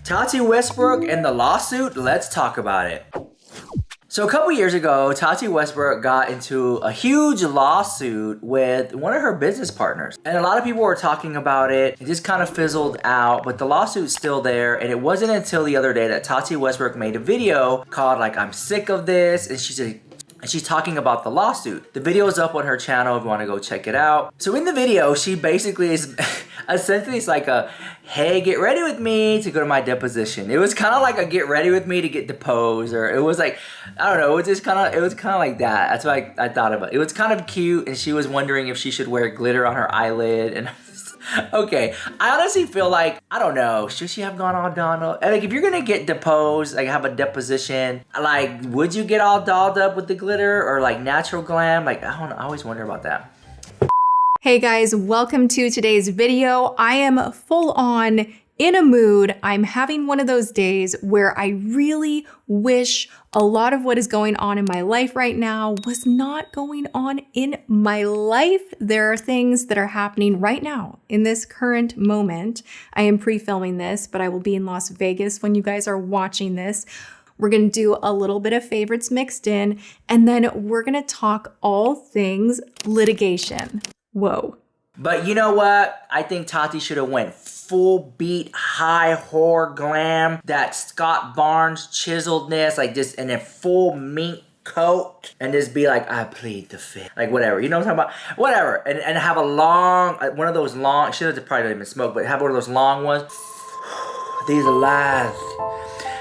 Tati Westbrook and the lawsuit, let's talk about it. So a couple years ago, Tati Westbrook got into a huge lawsuit with one of her business partners. And a lot of people were talking about it. It just kind of fizzled out, but the lawsuit's still there. And it wasn't until the other day that Tati Westbrook made a video called like, I'm sick of this. And she's talking about the lawsuit. The video is up on her channel if you want to go check it out. So in the video, she basically is essentially it's like a, hey, get ready with me to go to my deposition. It was kind of like a get ready with me to get deposed, or it was like, I don't know, it was kind of like that. That's what I thought about. It was kind of cute, and she was wondering if she should wear glitter on her eyelid, and okay, I honestly feel like, I don't know, should she have gone all dolled? Like, if you're gonna get deposed, like have a deposition, like, would you get all dolled up with the glitter or like natural glam? Like, I don't know, I always wonder about that. Hey guys, welcome to today's video. I am full on in a mood. I'm having one of those days where I really wish a lot of what is going on in my life right now was not going on in my life. There are things that are happening right now in this current moment. I am pre-filming this, but I will be in Las Vegas when you guys are watching this. We're going to do a little bit of favorites mixed in, and then we're going to talk all things litigation. Whoa. But you know what? I think Tati should have went full beat, high horror glam, that Scott Barnes chiseledness, like just in a full mink coat, and just be like, I plead the fifth. Like whatever, you know what I'm talking about? Whatever. And have a long, one of those long, should have probably not even smoked, but have one of those long ones. These are lies.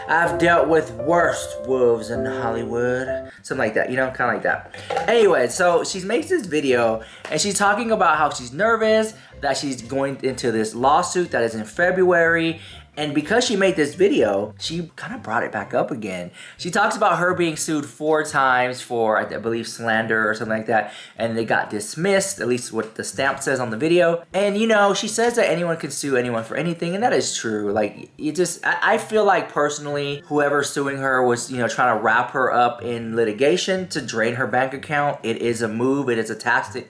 I've dealt with worse wolves in Hollywood. Something like that, you know, kind of like that. Anyway, so she makes this video and she's talking about how she's nervous, that she's going into this lawsuit that is in February. And because she made this video, she kind of brought it back up again. She talks about her being sued 4 times for, I believe, slander or something like that. And they got dismissed, at least what the stamp says on the video. And, you know, she says that anyone can sue anyone for anything. And that is true. Like, I feel like personally, whoever's suing her was, you know, trying to wrap her up in litigation to drain her bank account. It is a move. It is a tactic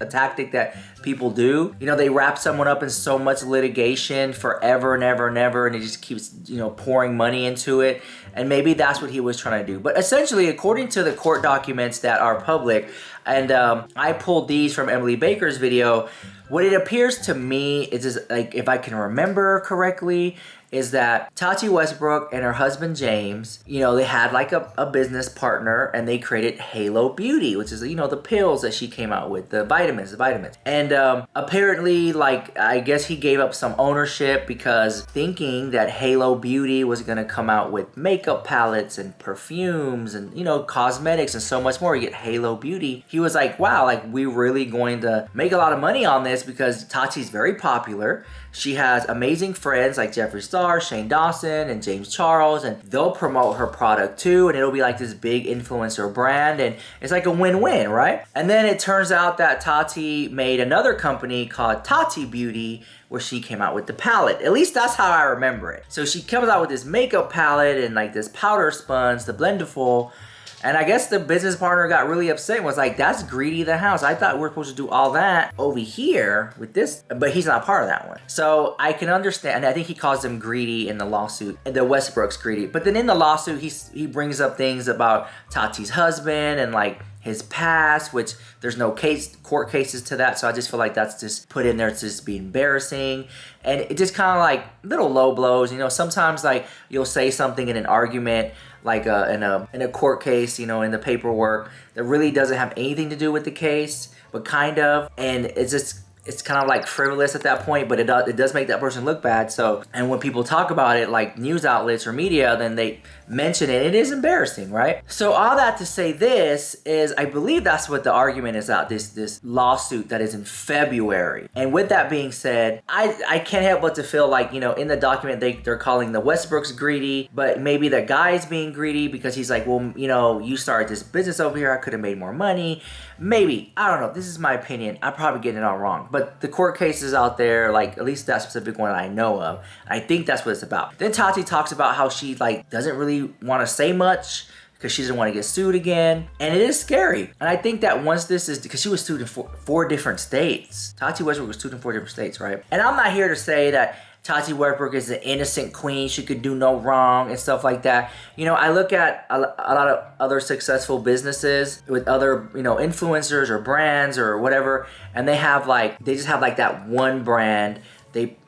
that people do. You know, they wrap someone up in so much litigation forever and ever and ever, and it just keeps, you know, pouring money into it. And maybe that's what he was trying to do. But essentially, according to the court documents that are public, and I pulled these from Emily Baker's video, what it appears to me is just, like, if I can remember correctly, is that Tati Westbrook and her husband James, you know, they had like a business partner, and they created Halo Beauty, which is, you know, the pills that she came out with, the vitamins. And apparently, like, I guess he gave up some ownership because thinking that Halo Beauty was gonna come out with makeup palettes and perfumes and, you know, cosmetics and so much more. You get Halo Beauty. He was like, wow, like, we're really going to make a lot of money on this because Tati's very popular. She has amazing friends like Jeffree Star, Shane Dawson, and James Charles, and they'll promote her product too, and it'll be like this big influencer brand, and it's like a win-win, right? And then it turns out that Tati made another company called Tati Beauty, where she came out with the palette. At least that's how I remember it. So she comes out with this makeup palette and like this powder sponge, the Blendiful. And I guess the business partner got really upset and was like, that's greedy the house. I thought we were supposed to do all that over here with this, but he's not part of that one. So I can understand, and I think he calls them greedy in the lawsuit, and the Westbrooks greedy. But then in the lawsuit, he brings up things about Tati's husband and like his past, which there's no court cases to that. So I just feel like that's just put in there to just be embarrassing. And it just kind of like little low blows, you know, sometimes like you'll say something in an argument, like in a court case, you know, in the paperwork that really doesn't have anything to do with the case, but kind of, and it's kind of like frivolous at that point, but it does make that person look bad. So, and when people talk about it, like news outlets or media, then they mention it. It is embarrassing, right? So all that to say this is, I believe that's what the argument is out, this lawsuit that is in February. And with that being said, I can't help but to feel like, you know, in the document, they're calling the Westbrooks greedy, but maybe the guy's being greedy because he's like, well, you know, you started this business over here. I could have made more money. Maybe, I don't know. This is my opinion. I'm probably getting it all wrong. But the court cases out there, like at least that specific one I know of, I think that's what it's about. Then Tati talks about how she like doesn't really want to say much because she doesn't want to get sued again. And it is scary. And I think that once this is, because she was sued in four different states. Tati Westbrook was sued in 4 different states, right? And I'm not here to say that Tati Westbrook is an innocent queen. She could do no wrong and stuff like that. You know, I look at a lot of other successful businesses with other, you know, influencers or brands or whatever, and they just have like that one brand.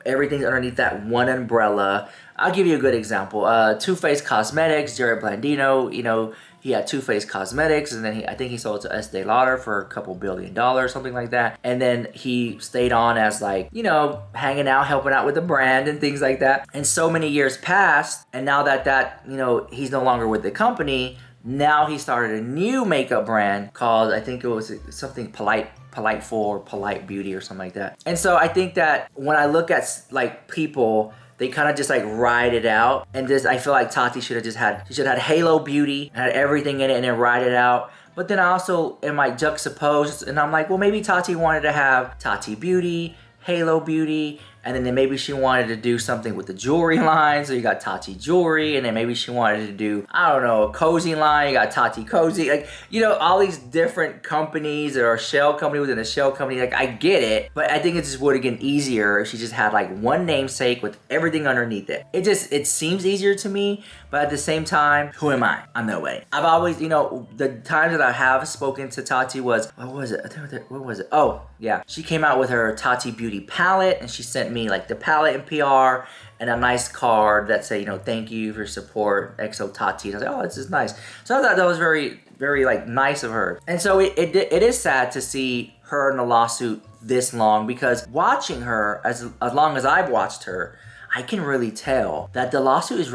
Everything's underneath that one umbrella. I'll give you a good example. Too Faced Cosmetics, Jared Blandino, you know, he had Too Faced Cosmetics, and then I think he sold to Estee Lauder for a couple $2 billion, something like that. And then he stayed on as like, you know, hanging out, helping out with the brand and things like that. And so many years passed, and now that you know, he's no longer with the company, now he started a new makeup brand called, I think it was something Politeful or Polite Beauty or something like that. And so I think that when I look at like people, they kind of just like ride it out, and I feel like Tati should have had Halo Beauty, had everything in it, and then ride it out. But then I also am like juxtaposed, and I'm like, well, maybe Tati wanted to have Tati Beauty, Halo Beauty, and then maybe she wanted to do something with the jewelry line, so you got Tati Jewelry, and then maybe she wanted to do, I don't know, a cozy line, you got Tati Cozy, like, you know, all these different companies or a shell company within a shell company, like, I get it, but I think it just would have been easier if she just had like one namesake with everything underneath it. It seems easier to me, but at the same time, who am I? I'm nobody. I've always, you know, the times that I have spoken to Tati was, what was it? Oh, yeah. She came out with her Tati Beauty palette, and she sent me like the palette and PR and a nice card that said, you know, thank you for your support, XO Tati. And I was like, oh, this is nice. So I thought that was very, very like nice of her. And so it is sad to see her in a lawsuit this long, because watching her as long as I've watched her, I can really tell that the lawsuit is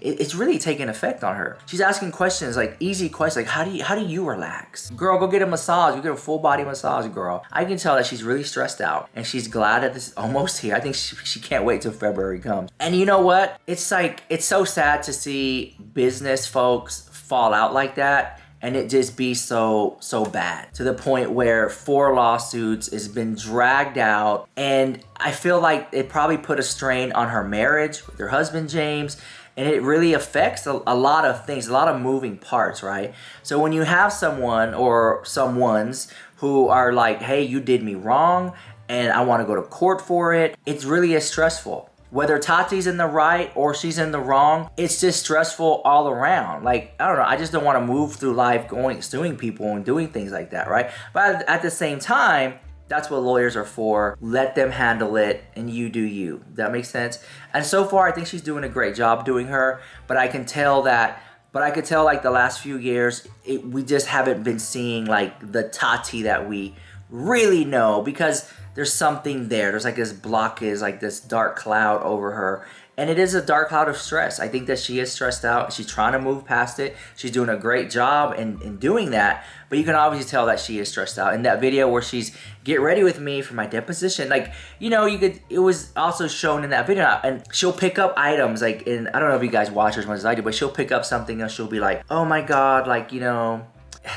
it's really taking effect on her. She's asking questions, like easy questions, like how do you relax? Girl, go get a massage. You get a full body massage, girl. I can tell that she's really stressed out, and she's glad that this is almost here. I think she can't wait till February comes. And you know what? It's like, it's so sad to see business folks fall out like that, and it just be so bad, to the point where 4 lawsuits has been dragged out. And I feel like it probably put a strain on her marriage with her husband, James. And it really affects a lot of things, a lot of moving parts, right? So when you have someone or someones who are like, hey, you did me wrong, and I want to go to court for it, it's really stressful. Whether Tati's in the right or she's in the wrong, it's just stressful all around. Like, I don't know, I just don't want to move through life suing people and doing things like that, right? But at the same time, that's what lawyers are for. Let them handle it, and you do you. Does that make sense? And so far, I think she's doing a great job doing her, but I could tell like the last few years, we just haven't been seeing like the Tati that we really know, because there's something there. There's like this blockage, like this dark cloud over her. And it is a dark cloud of stress. I think that she is stressed out. She's trying to move past it. She's doing a great job in doing that. But you can obviously tell that she is stressed out. In that video where she's, get ready with me for my deposition, like, you know, it was also shown in that video. And she'll pick up items, like, I don't know if you guys watch her as much as I do, but she'll pick up something and she'll be like, oh my God, like, you know,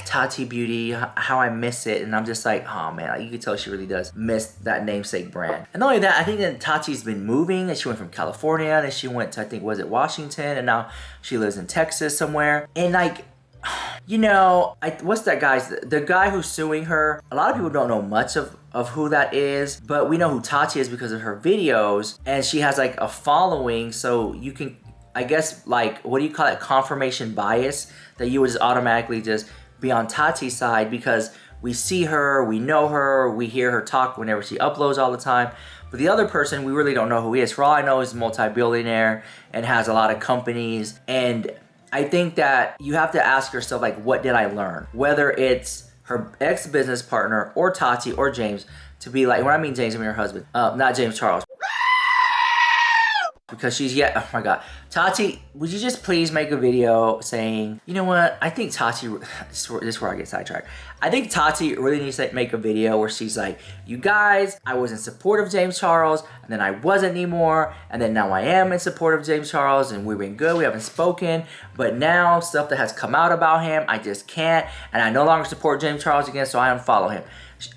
Tati Beauty, how I miss it. And I'm just like, oh man, like, you can tell she really does miss that namesake brand. And not only that, I think that Tati's been moving, and she went from California, and then she went to, I think, was it Washington, and now she lives in Texas somewhere. And like, you know, what's that guy's, the guy who's suing her, a lot of people don't know much of who that is, but we know who Tati is because of her videos, and she has like a following, so you can, I guess, like, what do you call it, confirmation bias, that you would just automatically just be on Tati's side because we see her, we know her, we hear her talk whenever she uploads all the time. But the other person, we really don't know who he is. For all I know, he's a multi-billionaire and has a lot of companies. And I think that you have to ask yourself, like, what did I learn? Whether it's her ex-business partner or Tati or James, to be like, when I mean James, I mean her husband, not James Charles. Because oh my God. Tati, would you just please make a video saying, you know what, I think Tati, this is where I get sidetracked. I think Tati really needs to make a video where she's like, you guys, I was in support of James Charles, and then I wasn't anymore, and then now I am in support of James Charles, and we've been good, we haven't spoken, but now stuff that has come out about him, I just can't, and I no longer support James Charles again, so I unfollow him.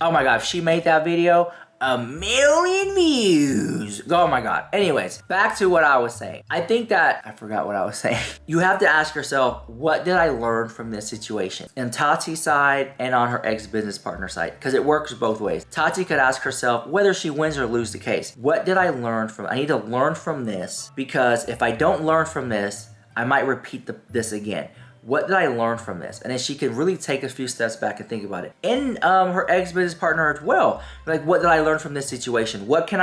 Oh my God, if she made that video, 1,000,000 views. Oh my God. Anyways, back to what I was saying. I think that, I forgot what I was saying. You have to ask yourself, what did I learn from this situation? On Tati's side and on her ex-business partner side, because it works both ways. Tati could ask herself whether she wins or loses the case. What did I learn from it? I need to learn from this, because if I don't learn from this, I might repeat this again. What did I learn from this? And then she could really take a few steps back and think about it. And her ex-business partner as well. Like, what did I learn from this situation? What did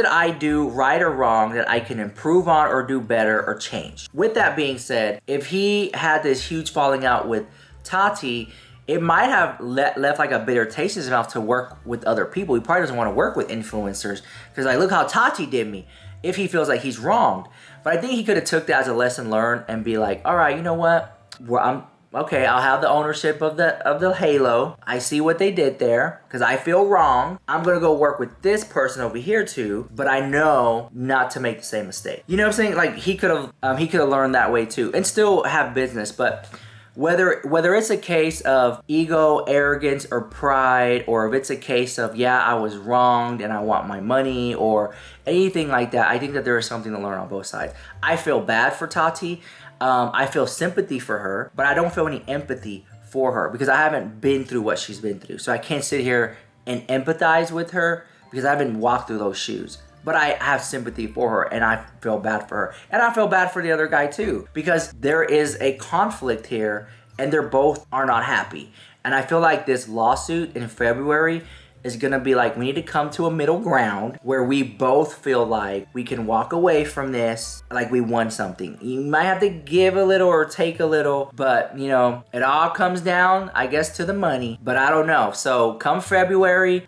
I do right or wrong that I can improve on or do better or change? With that being said, if he had this huge falling out with Tati, it might have left like a bitter taste in his mouth to work with other people. He probably doesn't want to work with influencers because like, look how Tati did me. If he feels like he's wronged. But I think he could have took that as a lesson learned and be like, all right, you know what? Well, okay, I'll have the ownership of the halo. I see what they did there because I feel wrong. I'm gonna go work with this person over here too, but I know not to make the same mistake. You know what I'm saying? Like he could have learned that way too and still have business, but whether it's a case of ego, arrogance, or pride, or if it's a case of, yeah, I was wronged and I want my money, or anything like that, I think that there is something to learn on both sides. I feel bad for Tati. I feel sympathy for her, but I don't feel any empathy for her because I haven't been through what she's been through. So I can't sit here and empathize with her because I haven't walked through those shoes. But I have sympathy for her and I feel bad for her. And I feel bad for the other guy too because there is a conflict here and they're both are not happy. And I feel like this lawsuit in February is gonna be like, we need to come to a middle ground where we both feel like we can walk away from this like we won something. You might have to give a little or take a little, but you know, it all comes down, I guess, to the money, but I don't know. So come February,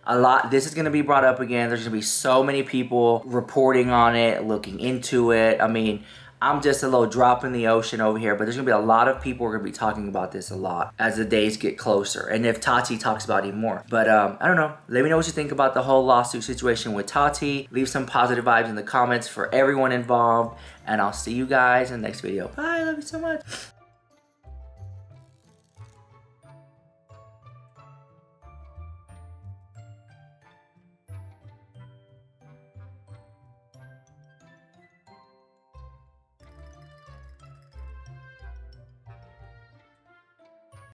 this is gonna be brought up again. There's gonna be so many people reporting on it, looking into it. I mean, I'm just a little drop in the ocean over here, but there's gonna be a lot of people who are gonna be talking about this a lot as the days get closer. And if Tati talks about it more. But I don't know. Let me know what you think about the whole lawsuit situation with Tati. Leave some positive vibes in the comments for everyone involved. And I'll see you guys in the next video. Bye, I love you so much.